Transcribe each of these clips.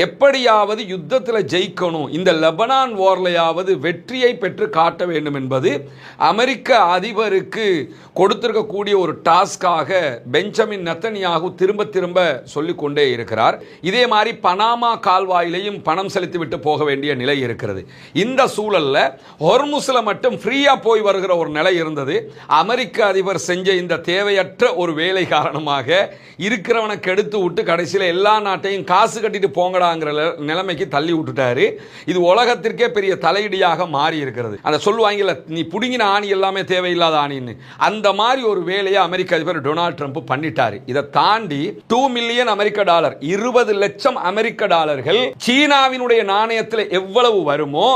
எப்படியாவது யுத்தத்தில் ஜெயிக்கணும், இந்த லெபனான் வார்லையாவது வெற்றியை பெற்று காட்ட வேண்டும் என்பது அமெரிக்க அதிபருக்கு கொடுத்திருக்கக்கூடிய ஒரு டாஸ்காக பெஞ்சமின் நெத்தன்யாகு திரும்ப திரும்ப சொல்லிக்கொண்டே இருக்கிறார். இதே மாதிரி பனாமா கால்வாயிலையும் பணம் செலுத்திவிட்டு போக வேண்டிய நிலை இருக்கிறது. இந்த சூழல்ல ஹொர்முஸ்ல மட்டும் ஃப்ரீயா போய் வருகிற ஒரு நிலை இருந்தது. அமெரிக்க அதிபர் செஞ்ச இந்த தேவையற்ற ஒரு வேலை காரணமாக இருக்கிறவனை கெடுத்து விட்டு கடைசியில் எல்லா நாட்டையும் காசு கட்டிட்டு போங்கடாங்கிற நிலைமைக்கு தள்ளி விட்டுட்டாரு. இது உலகத்திற்கே பெரிய தலையீடியாக மாறி இருக்கிறது. அந்த சொல்லுவாங்கல்ல, நீ புடுங்கின ஆணி எல்லாமே தேவையில்லாத ஆணின்னு, அந்த மாதிரி ஒரு வேலையை அமெரிக்க அதிபர் டொனால்ட் ட்ரம்ப் பண்ணிட்டாரு. இதை தாண்டி 2 மில்லியன் அமெரிக்க டாலர், 20 லட்சம் அமெரிக்க டாலர்கள் சீனாவினுடைய நாணயத்தில் எவ்வளவு வருமோ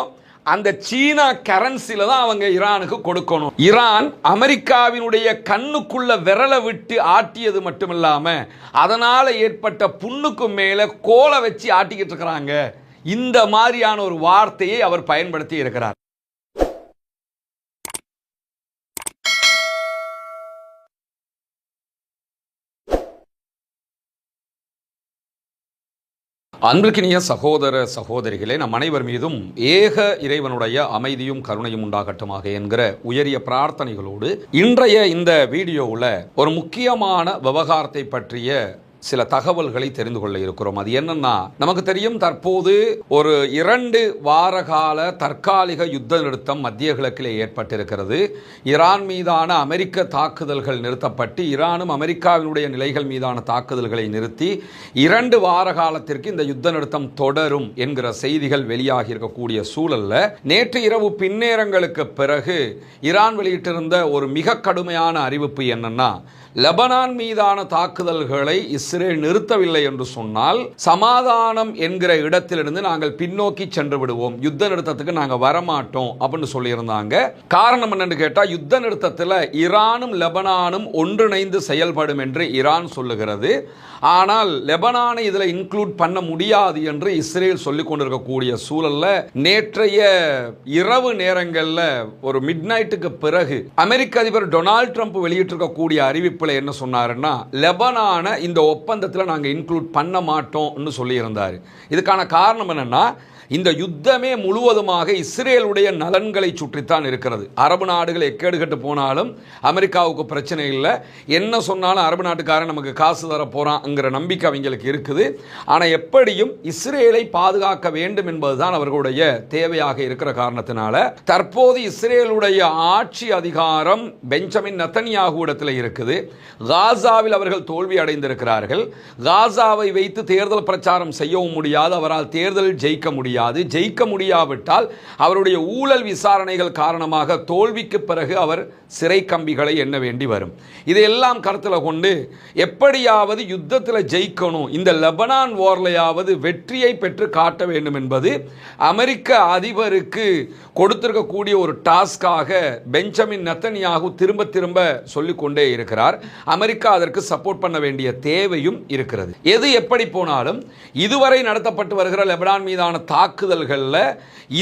அந்த சீனா கரன்சில தான் அவங்க ஈரானுக்கு கொடுக்கணும். ஈரான் அமெரிக்காவினுடைய கண்ணுக்குள்ள விரலை விட்டு ஆட்டியது மட்டுமில்லாம அதனால ஏற்பட்ட புண்ணுக்கு மேல கோலை வச்சு ஆட்டிக்கிட்டு இருக்கிறாங்க. இந்த மாதிரியான ஒரு வார்த்தையை அவர் பயன்படுத்தி இருக்கிறார். அன்பிற்கினிய சகோதர சகோதரிகளே, நம் அனைவர் மீதும் ஏக இறைவனுடைய அமைதியும் கருணையும் உண்டாகட்டுமாக என்கிற உயரிய பிரார்த்தனைகளோடு இன்றைய இந்த வீடியோவில் ஒரு முக்கியமான விவகாரத்தை பற்றிய சில தகவல்களை தெரிந்து கொள்ள இருக்கிறோம். அது என்னன்னா, நமக்கு தெரியும் தற்போது ஒரு 2 வார கால தற்காலிக யுத்த நிறுத்தம் மத்திய கிழக்கிலே ஏற்பட்டிருக்கிறது. ஈரான் மீதான அமெரிக்க தாக்குதல்கள் நிறுத்தப்பட்டு ஈரானும் அமெரிக்காவினுடைய நிலைகள் மீதான தாக்குதல்களை நிறுத்தி 2 வார காலத்திற்கு இந்த யுத்த நிறுத்தம் தொடரும் என்கிற செய்திகள் வெளியாகி இருக்கக்கூடிய சூழல்ல நேற்று இரவு பின்னேரங்களுக்கு பிறகு ஈரான் வெளியிட்டிருந்த ஒரு மிக கடுமையான அறிவிப்பு என்னன்னா, லெபனான் மீதான தாக்குதல்களை இஸ்ரேல் நிறுத்தவில்லை என்று சொன்னால் சமாதானம் என்கிற இடத்திலிருந்து நாங்கள் பின்னோக்கி சென்று விடுவோம், யுத்த நிறுத்தத்துக்கு நாங்கள் வரமாட்டோம் அப்படின்னு சொல்லியிருந்தாங்க. காரணம் என்னன்னு கேட்டால், யுத்த நிறுத்தத்தில் ஈரானும் லெபனானும் ஒன்றிணைந்து செயல்படும் என்று ஈரான் சொல்லுகிறது. ஆனால் லெபனானை இதில் இன்க்ளூட் பண்ண முடியாது என்று இஸ்ரேல் சொல்லிக் கொண்டிருக்கக்கூடிய சூழல்ல நேற்றைய இரவு நேரங்களில் ஒரு மிட் நைட்டுக்கு பிறகு அமெரிக்க அதிபர் டொனால்ட் ட்ரம்ப் வெளியிட்டிருக்கக்கூடிய அறிவிப்பில் என்ன சொன்னாருன்னா, லெபனானை இந்த ஒப்பந்தத்தில் நாங்கள் இன்க்ளூட் பண்ண மாட்டோம்னு சொல்லியிருந்தார். இதுக்கான காரணம் என்னன்னா, இந்த யுத்தமே முழுவதுமாக இஸ்ரேலுடைய நலன்களை சுற்றித்தான் இருக்கிறது. அரபு நாடுகள் எக்கேடு கட்டு போனாலும் அமெரிக்காவுக்கு பிரச்சனை இல்லை, என்ன சொன்னாலும் அரபு நாட்டுக்காரன் நமக்கு காசு தர போறான்ங்கிற நம்பிக்கை அவங்களுக்கு இருக்குது. ஆனால் எப்படியும் இஸ்ரேலை பாதுகாக்க வேண்டும் என்பதுதான் அவர்களுடைய தேவையாக இருக்கிற காரணத்தினால தற்போது இஸ்ரேலுடைய ஆட்சி அதிகாரம் பெஞ்சமின் நெத்தன்யாகு இடத்தில் இருக்குது. காசாவில் அவர்கள் தோல்வி அடைந்திருக்கிறார்கள். காசாவை வைத்து தேர்தல் பிரச்சாரம் செய்யவும் முடியாது, அவரால் தேர்தலில் ஜெயிக்க முடியாது. ஜெயிக்க முடியாவிட்டால் அவருடைய ஊழல் விசாரணைகள் காரணமாக தோல்விக்கு பிறகு அவர் சிறை கம்பிகளை எண்ண வேண்டி வரும். இதையெல்லாம் கருத்தில் கொண்டு எப்படியாவது யுத்தத்தில் ஜெயிக்கணும், இந்த லெபனான் வார்லையாவது வெற்றியை பெற்று காட்ட வேண்டும் என்பது அமெரிக்க அதிபருக்கு கொடுத்திருக்கக்கூடிய ஒரு டாஸ்காக பெஞ்சமின் நெத்தன்யாகு திரும்ப திரும்ப சொல்லிக்கொண்டே இருக்கிறார். அமெரிக்கா அதற்கு சப்போர்ட் பண்ண வேண்டிய தேவையும் இருக்கிறது. எது எப்படி போனாலும் இதுவரை நடத்தப்பட்டு வருகிற லெபனான் மீதான தாக்குதல்களில்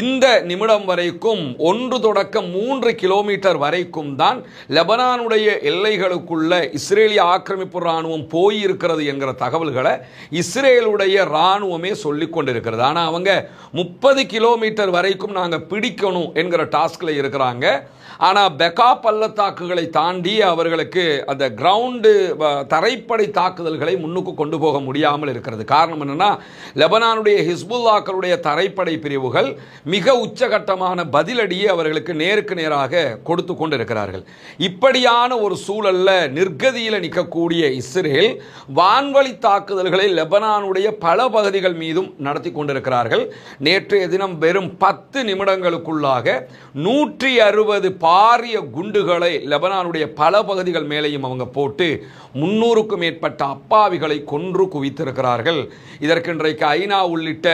இந்த நிமிடம் வரைக்கும் 1 தொடக்கம் 3 கிலோமீட்டர் வரைக்கும் தான் லெபனானுடைய எல்லைகளுக்குள்ள இஸ்ரேலிய ஆக்கிரமிப்பு ராணுவம் போயிருக்கிறது என்கிற தகவல்களை இஸ்ரேலுடைய ராணுவமே சொல்லிக் கொண்டிருக்கிறது. ஆனால் அவங்க 30 கிலோமீட்டர் வரைக்கும் நாங்கள் பிடிக்கணும் என்கிற டாஸ்கில் இருக்கிறாங்க. ஆனால் பெகா பள்ளத்தாக்குகளை தாண்டி அவர்களுக்கு அந்த கிரவுண்டு தரைப்படை தாக்குதல்களை முன்னுக்கு கொண்டு போக முடியாமல் இருக்கிறது. காரணம் என்னன்னா, லெபனானுடைய ஹிஸ்புல்லாக்களுடைய தரைப்படை பிரிவுகள் மிக உச்சகட்டமான பதிலடியை அவர்களுக்கு நேருக்கு நேராக கொடுத்து கொண்டிருக்கிறார்கள். இப்படியான ஒரு சூழல்ல நிர்கதியில் நிற்கக்கூடிய இஸ்ரேல் வான்வழி தாக்குதல்களை லெபனானுடைய பல பகுதிகள் மீதும் நடத்தி கொண்டிருக்கிறார்கள். நேற்றைய தினம் வெறும் 10 நிமிடங்களுக்குள்ளாக 160 பாரிய குண்டுகளை லெபனானுடைய பல பகுதிகள் மேலேயும் அவங்க போட்டு 300க்கும் மேற்பட்ட அப்பாவிகளை கொன்று குவித்திருக்கிறார்கள். இதற்கு இன்றைக்கு ஐநா உள்ளிட்ட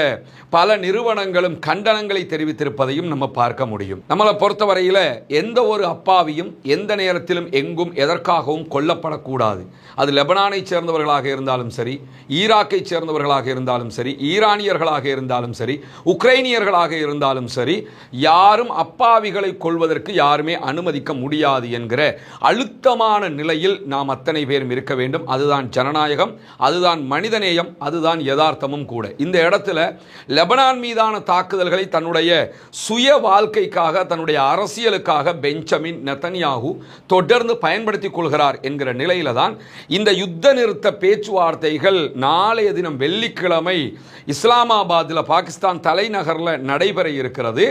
பல நிறுவனங்களும் கண்டனங்களை தெரிவித்திருப்பதையும் நம்ம பார்க்க முடியும். நம்மளை பொறுத்தவரையில் எந்த ஒரு அப்பாவியும் எந்த நேரத்திலும் எங்கும் எதற்காகவும் கொல்லப்படக்கூடாது. அது லெபனானை சேர்ந்தவர்களாக இருந்தாலும் சரி, ஈராக்கை சேர்ந்தவர்களாக இருந்தாலும் சரி, ஈரானியர்களாக இருந்தாலும் சரி, உக்ரைனியர்களாக இருந்தாலும் சரி, யாரும் அப்பாவிகளை கொள்வதற்கு யாருமே அனுமதிக்க முடியாது என்கிற அழுத்தமான நிலையில் நாம் அத்தனை பேரும் இருக்க வேண்டும். அதுதான் ஜனநாயக ஜனநாயகம், அதுதான் மனிதநேயம், அதுதான் யதார்த்தமும் கூட. இந்த இடத்துல லெபனான் மீதான தாக்குதல்களை தன்னுடைய சுய வாழ்க்கைக்காக, தன்னுடைய அரசியலுக்காக பெஞ்சமின் நெதன்யாகு தொடர்ந்து பயன்படுத்திக் கொள்கிறார் என்கிற நிலையில தான் இந்த யுத்த நிறுத்த பேச்சுவார்த்தைகள் நாளைய தினம் வெள்ளிக்கிழமை இஸ்லாமாபாத்தில் பாகிஸ்தான் தலைநகரில் நடைபெற இருக்கிறது.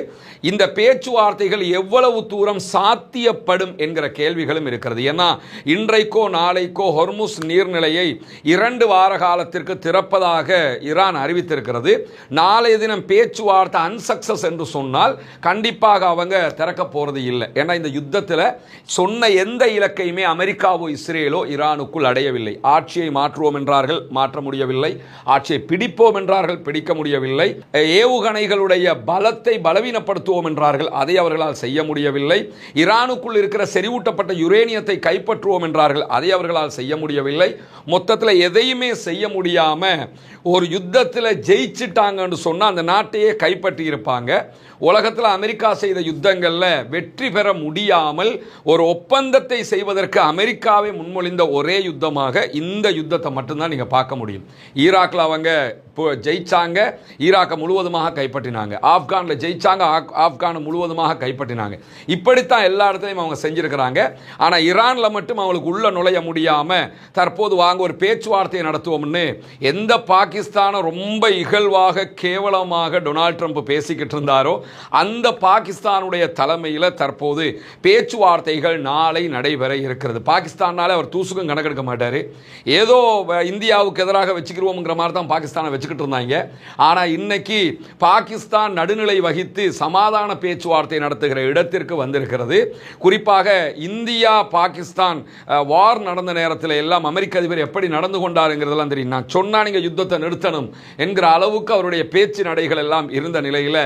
இந்த பேச்சுவார்த்தைகள் எவ்வளவு தூரம் சாத்தியப்படும் என்கிற கேள்விகளும் இருக்கிறது. ஏன்னா இன்றைக்கோ நாளைக்கோ ஹொர்முஸ் நீர்நிலையை 2 வார காலத்திற்கு திறப்பதாக ஈரான் அறிவித்திருக்கிறது. நாளைய தினம் பேச்சுவார்த்தை அன்சக்சஸ் என்று சொன்னால் கண்டிப்பாக அவங்க திறக்க போறது இல்லை. ஏன்னா இந்த யுத்தத்தில் சொன்ன எந்த இலக்கையுமே அமெரிக்காவோ இஸ்ரேலோ ஈரானுக்குள் அடையவில்லை. ஆட்சியை மாற்றுவோம் என்றார்கள், மாற்ற முடியவில்லை. ஆட்சியை பிடிப்போம் என்றார்கள், பிடிக்க முடியவில்லை. ஏவுகணைகளுடைய பலத்தை பலவீனப்படுத்துவோம் என்றார்கள், அதை அவர்களால் செய்ய முடியவில்லை. ஈரானுக்குள் இருக்கிற செறிவூட்டப்பட்ட யுரேனியத்தை கைப்பற்றுவோம் என்றார்கள், அதை அவர்களால் செய்ய முடியவில்லை. மொத்தத்தில் எதையுமே செய்ய முடியாம ஒரு யுத்தத்தில் ஜெயிச்சிட்டாங்கன்னு சொன்னா அந்த நாட்டையே கைப்பற்றி இருப்பாங்க. உலகத்தில் அமெரிக்கா செய்த யுத்தங்களில் வெற்றி பெற முடியாமல் ஒரு ஒப்பந்தத்தை செய்வதற்கு அமெரிக்காவை முன்மொழிந்த ஒரே யுத்தமாக இந்த யுத்தத்தை மட்டும்தான் நீங்க பார்க்க முடியும். ஈராக்ல அவங்க ஜெயிச்சாங்க, ஈராக்கை முழுவதுமாக கைப்பற்றினாங்க. ஆப்கானில் ஜெயிச்சாங்க, ஆப்கானை முழுவதுமாக கைப்பற்றினாங்க. இப்படித்தான் எல்லா இடத்துலையும் அவங்க செஞ்சிருக்கிறாங்க. ஆனால் ஈரானில் மட்டும் அவங்களுக்கு உள்ள நுழைய முடியாமல் தற்போது வாங்க ஒரு பேச்சுவார்த்தையை நடத்துவோம்னு எந்த பாகிஸ்தானை ரொம்ப இகழ்வாக கேவலமாக டொனால்ட் ட்ரம்ப் பேசிக்கிட்டு இருந்தாரோ அந்த பாகிஸ்தானுடைய தலைமையில் தற்போது பேச்சுவார்த்தைகள் நாளை நடைபெற இருக்கிறது. பாகிஸ்தானால அவர் தூசுக்கும் கணக்கெடுக்க மாட்டார். ஏதோ இந்தியாவுக்கு எதிராக வச்சுக்கிறோம்ங்கிற மாதிரி தான் பாகிஸ்தானை வச்சுக்கிட்டு இருந்தாங்க. ஆனால் இன்னைக்கு பாகிஸ்தான் நடுநிலை வகித்து சமாதான பேச்சுவார்த்தை நடத்துகிற இடத்திற்கு வந்திருக்கிறது. குறிப்பாக இந்தியா பாகிஸ்தான் வார் நடந்த நேரத்தில் எல்லாம் அமெரிக்க அதிபர் எப்படி நடந்து கொண்டாருங்கிறதெல்லாம் தெரியும். நான் சொன்னா நீங்க யுத்தத்தை நிறுத்தணும் என்கிற அளவுக்கு அவருடைய பேச்சு நடைகள் எல்லாம் இருந்த நிலையில்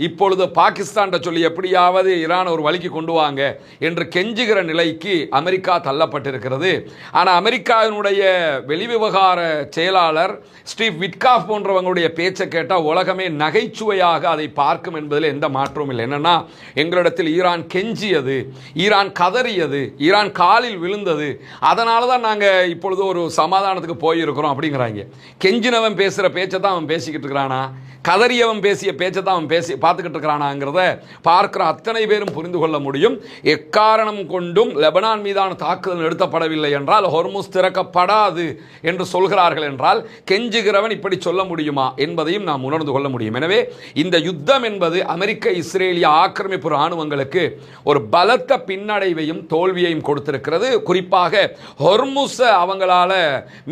இப்பொழுது பாகிஸ்தான் சொல்லி எப்படியாவது ஈரான் ஒரு வழிக்கு கொண்டு வாங்க என்று கெஞ்சுகிற நிலைக்கு அமெரிக்கா தள்ளப்பட்டிருக்கிறது. ஆனால் அமெரிக்காவினுடைய வெளிவிவகார செயலாளர் ஸ்டீவ் விட்காஃப் போன்றவங்களுடைய பேச்சை கேட்டால் உலகமே நகைச்சுவையாக அதை பார்க்கும் என்பதில் எந்த மாற்றமும் இல்லை. என்னன்னா எங்களிடத்தில் ஈரான் கெஞ்சியது, ஈரான் கதறியது, ஈரான் காலில் விழுந்தது, அதனால தான் நாங்கள் இப்பொழுது ஒரு சமாதானத்துக்கு போயிருக்கிறோம் அப்படிங்கிறாங்க. கெஞ்சினவன் பேசுகிற பேச்சை தான் அவன் பேசிக்கிட்டு இருக்கிறானா, கதறியவன் பேசிய பேச்சை தான் அவன் பேசி பார்த்துக்கிட்டு இருக்கிறானாங்கிறத பார்க்கிற அத்தனை பேரும் புரிந்து கொள்ள முடியும். எக்காரணம் கொண்டும் லெபனான் மீதான தாக்குதல் நிறுத்தப்படவில்லை என்றால் ஹொர்முஸ் திறக்கப்படாது என்று சொல்கிறார்கள் என்றால் கெஞ்சுகிறவன் இப்படி சொல்ல முடியுமா என்பதையும் நாம் உணர்ந்து கொள்ள முடியும். எனவே இந்த யுத்தம் என்பது அமெரிக்க இஸ்ரேலிய ஆக்கிரமிப்பு இராணுவங்களுக்கு ஒரு பலத்த பின்னடைவையும் தோல்வியையும் கொடுத்திருக்கிறது. குறிப்பாக ஹொர்முஸ் அவங்களால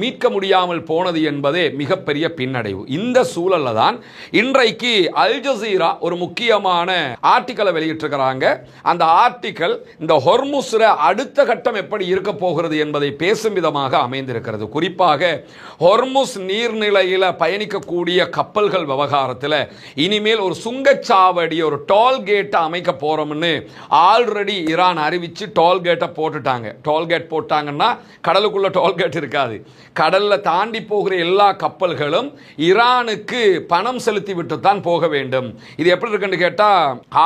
மீட்க முடியாமல் போனது என்பதே மிகப்பெரிய பின்னடைவு. இந்த சூழல்ல தான் இன்றைக்கு அல் ஜசீரா ஒரு முக்கியமான ஆர்டிக்கலை வெளியிட்டிருக்கிறாங்க. அந்த ஆர்டிக்கல் இந்த ஹொர்முஸ்ல அடுத்த கட்டம் எப்படி இருக்க போகிறது என்பதை பேசும் விதமாக அமைந்திருக்கிறது. குறிப்பாக ஹொர்முஸ் நீர்நிலையில் பயணிக்கக்கூடிய கப்பல்கள் விவகாரத்தில் இனிமேல் ஒரு சுங்கச்சாவடி, ஒரு டோல்கேட்டை அமைக்க போறோம்னு ஆல்ரெடி ஈரான் அறிவிச்சு டோல்கேட்டை போட்டுட்டாங்க. டோல்கேட் போட்டாங்கன்னா கடலுக்குள்ள டோல்கேட் இருக்காது. கடல்ல தாண்டி போகிற எல்லா கப்பல்களும் ஈரானுக்கு பணம் செலுத்தி விட்டு தான் போக வேண்டும். இது எப்படி இருக்குன்னு கேட்டா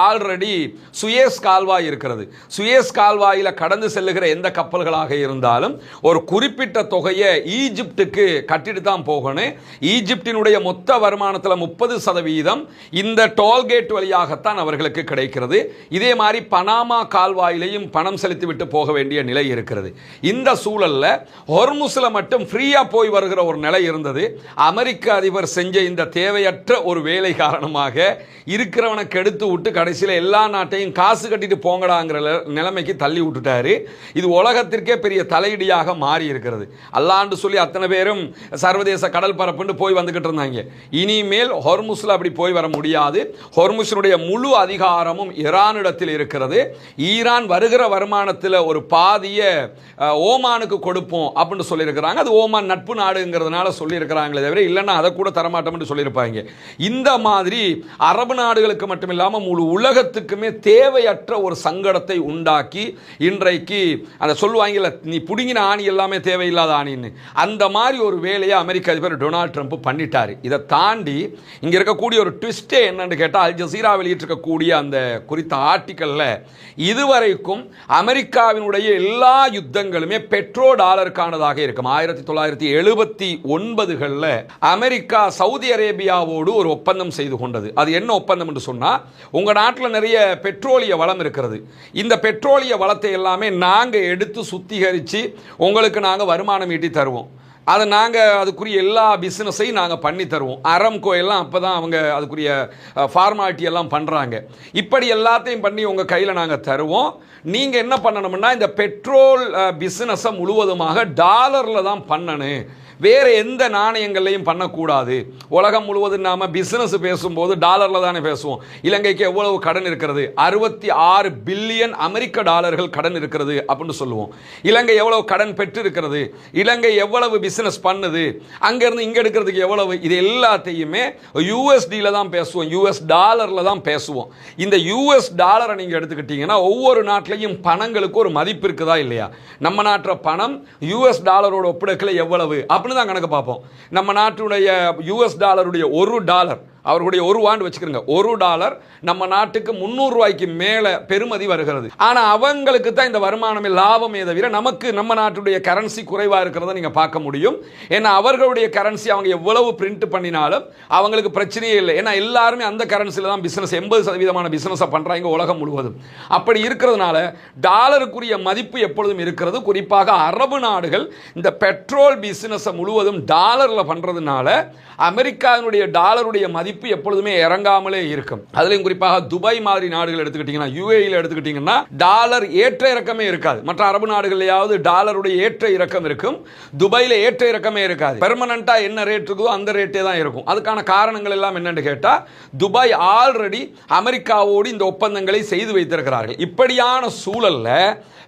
ஆல்ரெடி சுயேஸ் கால்வாய் இருக்கிறது. சுயேஸ் கால்வாயில கடந்து செல்லுகிற எந்த கப்பல்களாக இருந்தாலும் ஒரு குறிப்பிட்ட தொகையை ஈஜிப்டுக்கு கட்டிட்டு தான் போகணும். ஈஜிப்டினுடைய மொத்த வருமானத்தில் 30% இந்த டோல்கேட் வழியாகத்தான் அவர்களுக்கு கிடைக்கிறது. இதே மாதிரி பனாமா கால்வாயிலையும் பணம் செலுத்தி விட்டு போக வேண்டிய நிலை இருக்கிறது. இந்த சூழல்ல ஹொர்முஸ்ல மட்டும் ஃப்ரீயா போய் வருகிற ஒரு நிலை இருந்தது. அமெரிக்க அதிபர் செஞ்ச இந்த தேவையற்ற ஒரு வேலை காரணமாக இருக்கிறவனை கெடுத்து விட்டு கடைசியில் எல்லா நாட்டையும் காசு கட்டிட்டு போங்கடாங்கிற நிலைமைக்கு தள்ளி விட்டுட்டாரு. இது உலகத்திற்கே பெரிய தலையீடியாக மாறி இருக்கிறது. அல்லாண்டு சொல்லி அத்தனை பேரும் சர்வதேச கடல் பரப்புன்னு போய் வந்துகிட்டு இருந்தாங்க. இனிமேல் ஹொர்முஸ்ல அப்படி போய் வர முடியாது. ஹொர்முஸினுடைய முழு அதிகாரமும் ஈரானிடத்தில் இருக்கிறது. ஈரான் வருகிற வருமானத்தில் ஒரு பாதிய ஓமானுக்கு கொடுப்போம் அப்படின்னு சொல்லியிருக்கிறாங்க. அது ஓமான் நட்பு நாடுங்கிறதுனால சொல்லியிருக்கிறாங்களே தவிர இல்லைன்னா அதை கூட தரமாட்டோம்னு சொல்லியிருப்பாங்க. இந்த மாதிரி அரபு நாடுகளுக்கு மட்டுமில்லாமல் முழு உலகத்துக்குமே தேவையற்ற ஒரு சங்கடத்தை உண்டாக்கி இன்றைக்கு அந்த சொல்லுவாங்கல்ல, நீ புடுங்கின ஆணி எல்லாமே தேவையில்லாத ஆணின்னு, அந்த மாதிரி ஒரு வேலையை அமெரிக்க அதிபர் டொனால்ட் ட்ரம்ப் பண்ணிட்டாரு. இதை தாண்டி இங்க இருக்கக்கூடிய ஒரு ட்விஸ்டே என்னன்னு கேட்டால், அல் ஜசீரா வெளியிட்டிருக்கக்கூடிய அந்த குறித்த ஆர்டிக்கல்ல இதுவரைக்கும் அமெரிக்காவினுடைய எல்லா யுத்தங்களுமே பெட்ரோ டாலருக்கானதாக இருக்கும். 1979களில் அமெரிக்கா சவுதி அரேபியாவோடு ஒரு ஒப்பந்தம் செய்து கொண்டது. அது என்ன ஒப்பந்தம் என்று சொன்னா, உங்க நாட்டில் நிறைய பெட்ரோலிய வளம் இருக்கிறது, இந்த பெட்ரோலிய வளத்தை எல்லாமே நாங்க எடுத்து சுத்திகரித்து உங்களுக்கு நாங்க வருமானம் ஈட்டி தருவோம், அதை நாங்கள் அதுக்குரிய எல்லா பிஸ்னஸையும் நாங்கள் பண்ணி தருவோம். அரம்கோ எல்லாம் அப்போ தான் அவங்க அதுக்குரிய ஃபார்மாலிட்டி எல்லாம் பண்ணுறாங்க. இப்படி எல்லாத்தையும் பண்ணி உங்கள் கையில் நாங்கள் தருவோம். நீங்கள் என்ன பண்ணணும்னா, இந்த பெட்ரோல் பிஸ்னஸை முழுவதுமாக டாலரில் தான் பண்ணணும், வேறு எந்த நாணயங்களையும் பண்ணக்கூடாது. உலகம் முழுவதும் நாம் பிஸ்னஸ் பேசும்போது டாலரில் தானே பேசுவோம். இலங்கைக்கு எவ்வளவு கடன் இருக்கிறது? 66 பில்லியன் அமெரிக்க டாலர்கள் கடன் இருக்கிறது அப்படின்னு சொல்லுவோம். இலங்கை எவ்வளவு கடன் பெற்று இருக்கிறது, இலங்கை எவ்வளவு பிஸ்னஸ் பண்ணுது, அங்கேருந்து இங்கே எடுக்கிறதுக்கு எவ்வளவு, இது எல்லாத்தையுமே யூஎஸ்டியில் தான் பேசுவோம், யூஎஸ் டாலரில் தான் பேசுவோம். இந்த யூஎஸ் டாலரை நீங்கள் எடுத்துக்கிட்டீங்கன்னா ஒவ்வொரு நாட்டிலையும் பணங்களுக்கு ஒரு மதிப்பு இருக்குதா இல்லையா? நம்ம நாட்டில் பணம் யூஎஸ் டாலரோட ஒப்பிடக்கில் எவ்வளவு அப்படின்னு தான் கணக்கு பார்ப்போம். நம்ம நாட்டுடைய யூஎஸ் டாலருடைய $1, அவர்களுடைய $1 வச்சுக்கிறோங்க, $1 நம்ம நாட்டுக்கு 300 ரூபாய்க்கு மேலே பெருமதி வருகிறது. ஆனால் அவங்களுக்கு தான் இந்த வருமானமே லாபமே தவிர நமக்கு நம்ம நாட்டுடைய கரன்சி குறைவாக இருக்கிறத நீங்கள் பார்க்க முடியும். ஏன்னா அவர்களுடைய கரன்சி அவங்க எவ்வளவு பிரிண்ட் பண்ணினாலும் அவங்களுக்கு பிரச்சனையே இல்லை. ஏன்னா எல்லாருமே அந்த கரன்சியில் தான் பிஸ்னஸ் 80% பிஸ்னஸை பண்ணுறாங்க உலகம் முழுவதும். அப்படி இருக்கிறதுனால டாலருக்குரிய மதிப்பு எப்பொழுதும் இருக்கிறது. குறிப்பாக அரபு நாடுகள் இந்த பெட்ரோல் பிஸ்னஸை முழுவதும் டாலரில் பண்ணுறதுனால அமெரிக்காவினுடைய டாலருடைய மதிப்பு எப்பொழுதுமே இறங்காமலே இருக்கும். அதுலயும் குறிப்பாக துபாய் மாதிரி நாடுகள் எடுத்துக்கிட்டீங்கன்னா, யுஏஇல எடுத்துக்கிட்டீங்கன்னா டாலர் ஏற்ற இறக்கமே இருக்காது. மற்ற அரபு நாடுகளையாவது டாலருடைய ஏற்ற இறக்கம் இருக்கும், துபாயில ஏற்ற இறக்கமே இருக்காது. பெர்மனண்டா என்ன ரேட் இருக்குதோ அந்த ரேட்டே தான் இருக்கும். அதுக்கான காரணங்கள் எல்லாம் என்னன்னு கேட்டா, துபாய் ஆல்ரெடி அமெரிக்காவோடு இந்த ஒப்பந்தங்களை செய்து வைத்திருக்கிறார்கள். இப்படியான சூழல்ல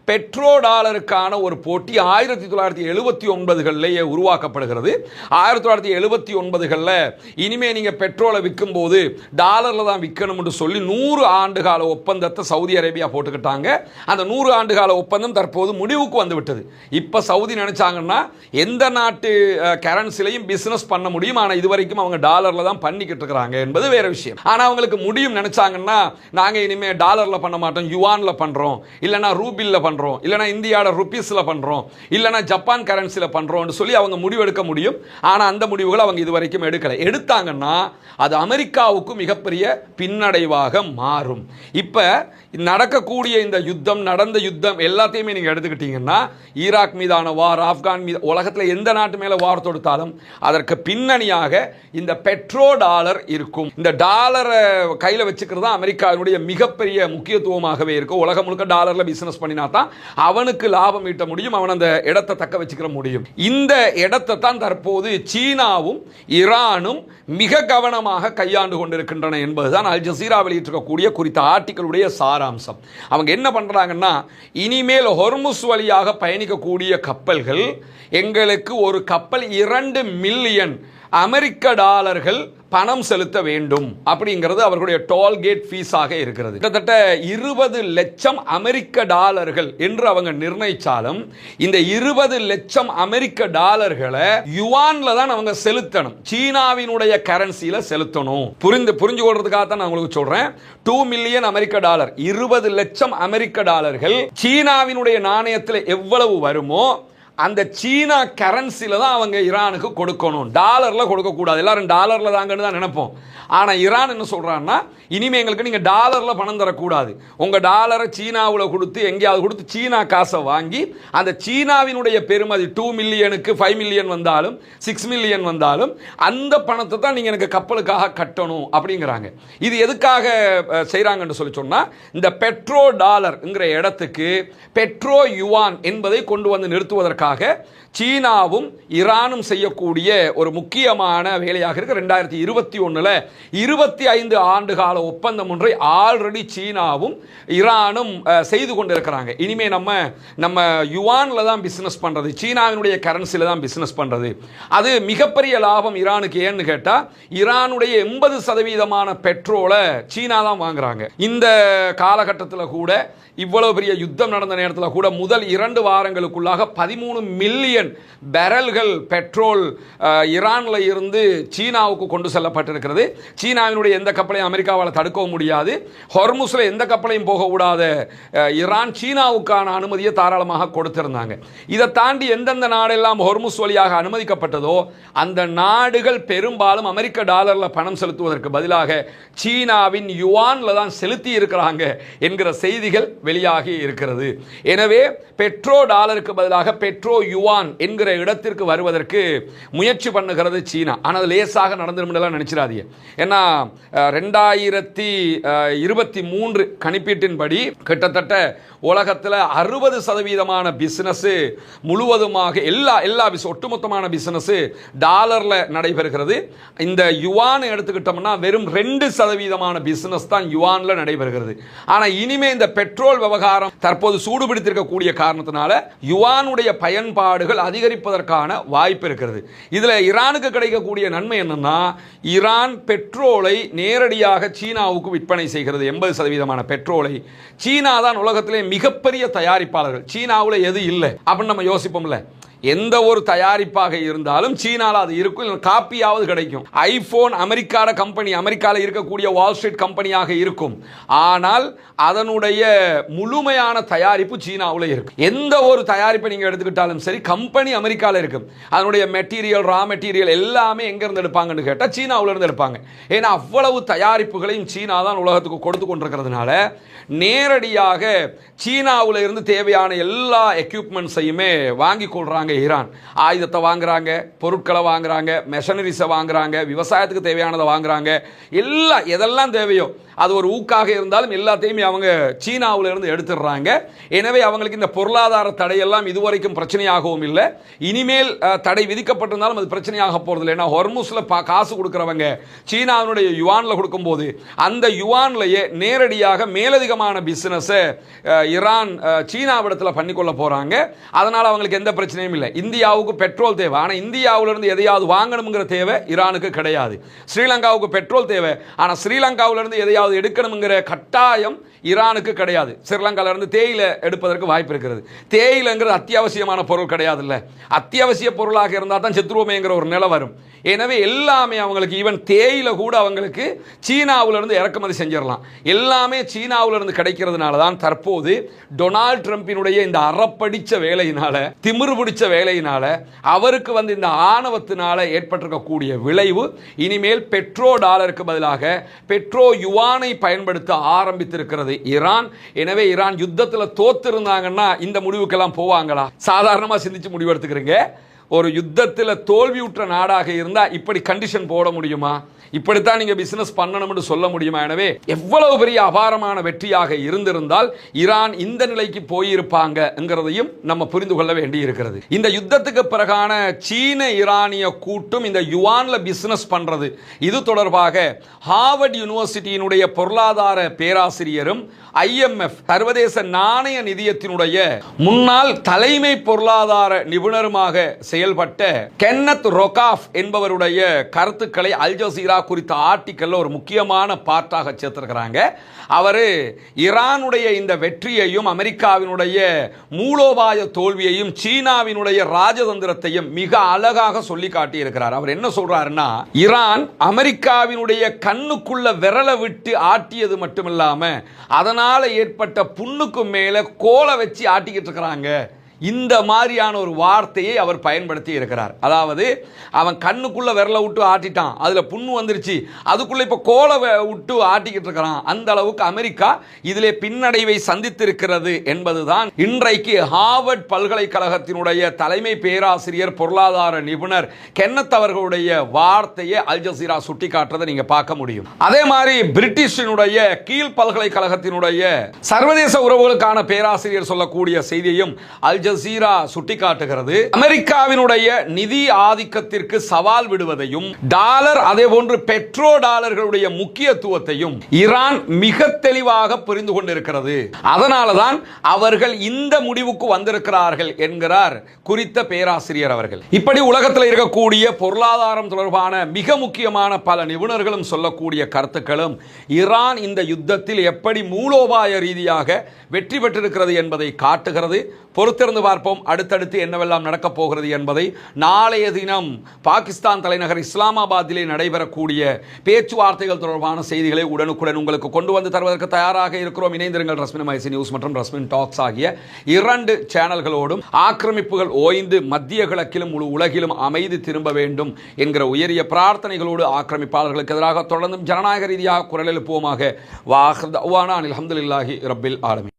பெட்ரோ டாலருக்கான ஒரு போட்டி 1979களிலேயே உருவாக்கப்படுகிறது. 1979களில் இனிமே நீங்கள் பெட்ரோலை விற்கும் போது டாலரில் தான் விற்கணும் என்று சொல்லி 100 ஆண்டுகால ஒப்பந்தத்தை சவுதி அரேபியா போட்டுக்கிட்டாங்க. அந்த 100 ஆண்டுகால ஒப்பந்தம் தற்போது முடிவுக்கு வந்துவிட்டது. இப்போ சவுதி நினைச்சாங்கன்னா எந்த நாட்டு கரன்சிலையும் பிசினஸ் பண்ண முடியும், ஆனால் இதுவரைக்கும் அவங்க டாலரில் தான் பண்ணிக்கிட்டு இருக்கிறாங்க என்பது வேற விஷயம். ஆனால் அவங்களுக்கு முடியும் நினைச்சாங்கன்னா, நாங்கள் இனிமேல் டாலரில் பண்ண மாட்டோம், யுவானில் பண்ணுறோம், இல்லைனா ரூபில்ல பண்றோம், இல்லனா இந்தியாவோட ருபீஸ்ல பண்றோம், இல்லனா ஜப்பான் கரன்சில பண்றோம்னு சொல்லி அவங்க முடிவு எடுக்க முடியும். ஆனா அந்த முடிவுகளை அவங்க இதுவரைக்கும் எடுக்கல. எடுத்தாங்கன்னா அது அமெரிக்காவுக்கு மிகப்பெரிய பின்னடைவாக மாறும். இப்ப நடக்கக்கூடிய இந்த யுத்தம், நடந்த யுத்தம் எல்லாத்தையுமே நீங்க எடுத்துக்கிட்டீங்கன்னா, ஈராக் மீதான வார், ஆப்கான் மீது, உலகத்தில் எந்த நாட்டு மேல வார் தொடுத்தாலும் அதற்கு பின்னணியாக இந்த பெட்ரோ டாலர் இருக்கும். இந்த டாலரை கையில வச்சுக்கிறது தான் அமெரிக்காவினுடைய மிகப்பெரிய முக்கியத்துவமாகவே இருக்கும். உலகம் முழுக்க டாலர்ல பிசினஸ் பண்ணினா தான் அவனுக்கு லாபம் ஈட்ட முடியும், அவன் அந்த இடத்தை தக்க வச்சுக்கிற முடியும். இந்த இடத்தை தான் தற்போது சீனாவும் ஈரானும் மிக கவனமாக கையாண்டு கொண்டிருக்கின்றன என்பதுதான் அல் ஜசீரா வெளியிட்டிருக்கக்கூடிய குறித்த ஆர்டிகளுடைய சாராம்சம். அவங்க என்ன பண்றாங்கன்னா, இனிமேல் ஹொர்முஸ் வழியாக பயணிக்கக்கூடிய கப்பல்கள், எங்களுக்கு ஒரு கப்பல் 2 மில்லியன் அமெரிக்க டாலர்கள் பணம் செலுத்த வேண்டும் அப்படிங்கிறது அவர்களுடைய டோல்கேட் ஃபீஸாக இருக்கிறது. கிட்டத்தட்ட 20 லட்சம் அமெரிக்க டாலர்கள் என்று அவங்க நிர்ணயிச்சாலும், இந்த 20 லட்சம் அமெரிக்க டாலர்களை யுவான்ல தான் அவங்க செலுத்தணும், சீனாவினுடைய கரன்சியில செலுத்தணும். புரிஞ்சு கொள்றதுக்காக தான் நான் உங்களுக்கு சொல்றேன். 2 மில்லியன் அமெரிக்க டாலர், 20 லட்சம் அமெரிக்க டாலர்கள் சீனாவினுடைய நாணயத்தில் எவ்வளவு வருமோ அந்த சீனா கரன்சில தான் அவங்க ஈரானுக்கு கொடுக்கணும், டாலர்ல கொடுக்க கூடாது. எல்லாரும் டாலர்ல தாங்கன்னு தான் நினைப்போம். ஆனா ஈரான் என்ன சொல்றாங்கன்னா, இனிமே எங்களுக்கு நீங்க டாலர்ல பணம் தரக்கூடாது, உங்க டாலரை சீனாவில் கொடுத்து எங்கேயாவது கொடுத்து சீனா காசை வாங்கி அந்த சீனாவினுடைய பெருமதி 2 மில்லியனுக்கு 5 மில்லியன் வந்தாலும் 6 மில்லியன் வந்தாலும் அந்த பணத்தை தான் நீங்க எனக்கு கப்பலுக்காக கட்டணும் அப்படிங்கிறாங்க. இது எதுக்காக செய்யறாங்கன்னு சொல்லி சொன்னா, இந்த பெட்ரோ டாலர்ங்கிற இடத்துக்கு பெட்ரோ யுவான் என்பதை கொண்டு வந்து நிறுத்துவதற்காக செய்வதற்காக சீனாவும் ஈரானும் செய்யக்கூடிய ஒரு முக்கியமான வேலையாக இருக்கு. 2021 25 ஆண்டு கால ஒப்பந்தம் ஒன்றை ஆல்ரெடி சீனாவும் ஈரானும் செய்து கொண்டிருக்கிறாங்க. இனிமே நம்ம யுவான்ல தான் பிசினஸ் பண்றது, சீனாவினுடைய கரன்சில தான் பிசினஸ் பண்றது. அது மிகப்பெரிய லாபம் ஈரானுக்கு. ஏன்னு கேட்டா ஈரானுடைய 80% பெட்ரோலை சீனா தான் வாங்குறாங்க. இந்த காலகட்டத்தில் கூட இவ்வளவு பெரிய யுத்தம் நடந்த நேரத்தில் கூட முதல் 2 வாரங்களுக்குள்ளாக 13 மில்லியன் பேரல்கள் பெட்ரோல் ஈரான்ல இருந்து சீனாவுக்கு கொண்டு செல்லப்பட்டிருக்கிறது. சீனாவினுடைய எந்த கப்பலையும் அமெரிக்காவால் தடுக்கவும் முடியாது. ஹொர்முஸ்ல எந்த கப்பலையும் போக விடாத ஈரான் சீனாவுக்கான அனுமதியை தாராளமாக கொடுத்திருந்தாங்க. இதை தாண்டி எந்தெந்த நாடெல்லாம் ஹொர்முஸ் வழியாக அனுமதிக்கப்பட்டதோ அந்த நாடுகள் பெரும்பாலும் அமெரிக்க டாலர்ல பணம் செலுத்துவதற்கு பதிலாக சீனாவின் யுவான்ல தான் செலுத்தி இருக்கிறாங்க என்கிற செய்திகள் வெளியாகி இருக்கிறது. எனவே பெட்ரோ டாலருக்கு பதிலாக பெட்ரோ யுவான் என்கிற இடத்திற்கு வருவதற்கு முயற்சி பண்ணுகிறது சீனா. ஆனால் லேசாக நடந்துடும் நினைச்சிடாதீங்க. ஏன்னா 2023 கணிப்பீட்டின்படி கிட்டத்தட்ட உலகத்தில் 60% பிசினஸ் முழுவதுமாக எல்லா ஒட்டுமொத்தமான பிசினஸ் டாலர்ல நடைபெறுகிறது. இந்த யுவான் எடுத்துக்கிட்டோம்னா வெறும் 2% பிசினஸ் தான் யுவான்ல நடைபெறுகிறது. ஆனா இனிமே இந்த பெட்ரோல் விவகாரம் தற்போது சூடுபிடித்திருக்கக்கூடிய காரணத்தினால யுவானுடைய பயன்பாடுகள் அதிகரிப்பதற்கான வாய்ப்பு இருக்கிறது. இதுல ஈரானுக்கு கிடைக்கக்கூடிய நன்மை என்னன்னா, ஈரான் பெட்ரோலை நேரடியாக சீனாவுக்கு விற்பனை செய்கிறது. 80% பெட்ரோலை சீனா தான் உலகத்திலே மிகப்பெரிய தயாரிப்பாளர்கள். சீனாவில் எது இல்லை அப்படின்னு நம்ம யோசிப்போம்ல. எந்த ஒரு தயாரிப்பாக இருந்தாலும் சீனால அது இருக்கும், காப்பியாவது கிடைக்கும். ஐபோன் அமெரிக்கால கம்பெனி, அமெரிக்காவில் இருக்கக்கூடிய வால் ஸ்ட்ரீட் கம்பெனியாக இருக்கும். ஆனால் அதனுடைய முழுமையான தயாரிப்பு சீனாவில் இருக்கு. எந்த ஒரு தயாரிப்பை நீங்க எடுத்துக்கிட்டாலும் சரி, கம்பெனி அமெரிக்காவில் இருக்கும். அதனுடைய மெட்டீரியல், ரா மெட்டீரியல் எல்லாமே எங்க இருந்து எடுப்பாங்கன்னு கேட்டா சீனாவில் இருந்து எடுப்பாங்க. ஏன்னா அவ்வளவு தயாரிப்புகளையும் சீனா தான் உலகத்துக்கு கொடுத்து கொண்டிருக்கிறதுனால நேரடியாக சீனாவில் இருந்து தேவையான எல்லா எக்யூப்மெண்ட்ஸையுமே வாங்கி கொள்றாங்க. ஈரான் ஆயுதத்தை வாங்குறாங்க, பொருட்களை வாங்குறாங்க, மெஷனரிஸை வாங்குறாங்க, விவசாயத்துக்கு தேவையானதை வாங்குறாங்க. எதெல்லாம் தேவையோ அது ஒரு ஊக்காக இருந்தாலும் எல்லாத்தையுமே அவங்க சீனாவில் இருந்து எடுத்துடுறாங்க. எனவே அவங்களுக்கு இந்த பொருளாதார தடையெல்லாம் இதுவரைக்கும் பிரச்சனையாகவும் இல்லை. இனிமேல் தடை விதிக்கப்பட்டிருந்தாலும் அது பிரச்சனையாக போறதில்லை. ஏன்னா ஹொர்முஸ்ல காசு கொடுக்கிறவங்க சீனாவினுடைய யுவான்ல கொடுக்கும்போது அந்த யுவான்லயே நேரடியாக மேலதிகமான பிசினஸ் ஈரான் சீனாவிடத்தில் பண்ணிக்கொள்ள போறாங்க. அதனால அவங்களுக்கு எந்த பிரச்சனையும் இல்லை. இந்தியாவுக்கு பெட்ரோல் தேவை, ஆனால் இந்தியாவிலிருந்து எதையாவது வாங்கணுங்கிற தேவை ஈரானுக்கு கிடையாது. ஸ்ரீலங்காவுக்கு பெட்ரோல் தேவை, ஆனால் ஸ்ரீலங்காவிலிருந்து எதையாவது எடுக்கணுங்கிற கட்டாயம் ஈரானுக்கு கிடையாது. ஸ்ரீலங்கால இருந்து தேயிலை எடுப்பதற்கு வாய்ப்பு இருக்கிறது. தேயிலைங்கிறது அத்தியாவசியமான பொருள் கிடையாது. இல்ல அத்தியாவசிய பொருளாக இருந்தால் தான் செத்துருவோமேங்கிற ஒரு நிலை வரும். எனவே எல்லாமே அவங்களுக்கு, ஈவன் தேயிலை கூட அவங்களுக்கு சீனாவிலிருந்து இறக்குமதி செஞ்சிடலாம். எல்லாமே சீனாவிலிருந்து கிடைக்கிறதுனால தான் தற்போது டொனால்ட் ட்ரம்பினுடைய இந்த அறப்படிச்ச வேலையினால, திமிரு பிடிச்ச வேலையினால, அவருக்கு வந்து இந்த ஆணவத்தினால ஏற்பட்டிருக்கக்கூடிய விளைவு இனிமேல் பெட்ரோ டாலருக்கு பதிலாக பெட்ரோ யுவானை பயன்படுத்த ஆரம்பித்திருக்கிறது ஈரான். எனவே ஈரான் யுத்தத்தில் தோத்து இருந்தாங்கன்னா இந்த முடிவுக்கெல்லாம் போவாங்களா? சாதாரணமா சிந்திச்சு முடிவு எடுத்துக்கிறீங்க. ஒரு யுத்தத்தில் தோல்வியுற்ற நாடாக இருந்தா இப்படி கண்டிஷன் போட முடியுமா? இப்படித்தான் நீங்க பிசினஸ் பண்ணணும்னு சொல்ல முடியுமா? எனவே எவ்வளவு பெரிய அபாரமான வெற்றியாக இருந்திருந்தால் ஈரான் இந்த நிலைக்கு போயிருப்பாங்கங்கிறதையும் நம்ம புரிந்து கொள்ள வேண்டி இருக்கிறது. இந்த யுத்தத்துக்கு பிறகான சீன ஈரானிய கூட்டும் இந்த யுவான்ல பிசினஸ் பண்றது, இது தொடர்பாக ஹார்வர்ட் யூனிவர்சிட்டியினுடைய பொருளாதார பேராசிரியரும் IMF சர்வதேச நாணய நிதியத்தினுடைய முன்னாள் தலைமை பொருளாதார நிபுணருமாக செயல்பட்ட கென்னத் ரொகாஃப் என்பவருடைய கருத்துக்களை அல் ஜசீரா குறித்த ஆர்டிக்கல்ல ஒரு முக்கியமான பார்ட்டாக சேர்த்திருக்கிறாங்க. அவரு ஈரானுடைய இந்த வெற்றியையும், அமெரிக்காவினுடைய மூலோபாய தோல்வியையும், சீனாவினுடைய ராஜதந்திரத்தையும் மிக அழகாக சொல்லி காட்டி இருக்கிறார். அவர் என்ன சொல்றாருன்னா, ஈரான் அமெரிக்காவினுடைய கண்ணுக்குள்ள விரலை விட்டு ஆட்டியது மட்டுமில்லாம அதனால ஏற்பட்ட புண்ணுக்கு மேல கோலை வச்சு ஆட்டிக்கிட்டு இருக்கிறாங்க. இந்த மாதிரியான ஒரு வார்த்தையை அவர் பயன்படுத்தி இருக்கிறார். அதாவது அவன் கண்ணுக்குள்ள விரல விட்டு ஆட்டிட்டான், அதுல புண்ணு வந்துருச்சு, அதுக்குள்ள இப்ப கோலை விட்டு ஆட்டிக்கிட்டு இருக்கிறான். அந்த அளவுக்கு அமெரிக்கா இதிலே பின்னடைவை சந்தித்திருக்கிறது என்பதுதான் இன்றைக்கு ஹார்வர்ட் பல்கலைக்கழகத்தினுடைய தலைமை பேராசிரியர் பொருளாதார நிபுணர் கென்னத் அவர்களுடைய வார்த்தையை அல் ஜசீரா சுட்டி காட்டுறதை நீங்க பார்க்க முடியும். அதே மாதிரி பிரிட்டிஷினுடைய கீழ் பல்கலைக்கழகத்தினுடைய சர்வதேச உறவுகளுக்கான பேராசிரியர் சொல்லக்கூடிய செய்தியையும் அல் ஜசீரா சுட்டிக்காட்டுகிறது. அமெரிக்காவினுடைய நிதி ஆதிக்கத்திற்கு சவால் விடுவதையும் டாலர் அதே போன்று பெட்ரோ டாலர்களுடைய முக்கியத்துவத்தையும் ஈரான் மிக தெளிவாக புரிந்து கொண்டிருக்கிறது. அதனாலதான் அவர்கள் இந்த முடிவுக்கு வந்திருக்கிறார்கள் என்கிறார் குறித்த பேராசிரியர் அவர்கள். இப்படி உலகத்தில் இருக்கக்கூடிய பொருளாதாரம் தொடர்பான மிக முக்கியமான பல நிபுணர்களும் சொல்லக்கூடிய கருத்துக்களும் ஈரான் இந்த யுத்தத்தில் எப்படி மூலோபாய ரீதியாக வெற்றி பெற்றிருக்கிறது என்பதை காட்டுகிறது. பொறுத்திருந்து பார்ப்போம் அடுத்தடுத்து என்னவெல்லாம் நடக்கப் போகிறது என்பதை. நாளைய தினம் பாகிஸ்தான் தலைநகர் இஸ்லாமாபாத்திலே நடைபெறக்கூடிய பேச்சுவார்த்தைகள் தொடர்பான செய்திகளை உடனுக்குடன் உங்களுக்கு கொண்டு வந்து தருவதற்கு தயாராக இருக்கிறோம். இணைந்திருங்கள் ரஸ்மின் மைசி நியூஸ் மற்றும் ரஸ்மின் டாக்ஸ் ஆகிய 2 சேனல்களோடும். ஆக்கிரமிப்புகள் ஓய்ந்து மத்திய கிழக்கிலும் முழு உலகிலும் அமைதி திரும்ப வேண்டும் என்கிற உயரிய பிரார்த்தனைகளோடு ஆக்கிரமிப்பாளர்களுக்கு எதிராக தொடர்ந்தும் ஜனநாயக ரீதியாக குரல் எழுப்புவோமாக. வாஹ் தஅவானா அல்ஹம்துலில்லாஹி ரப்பில் ஆலமீன்.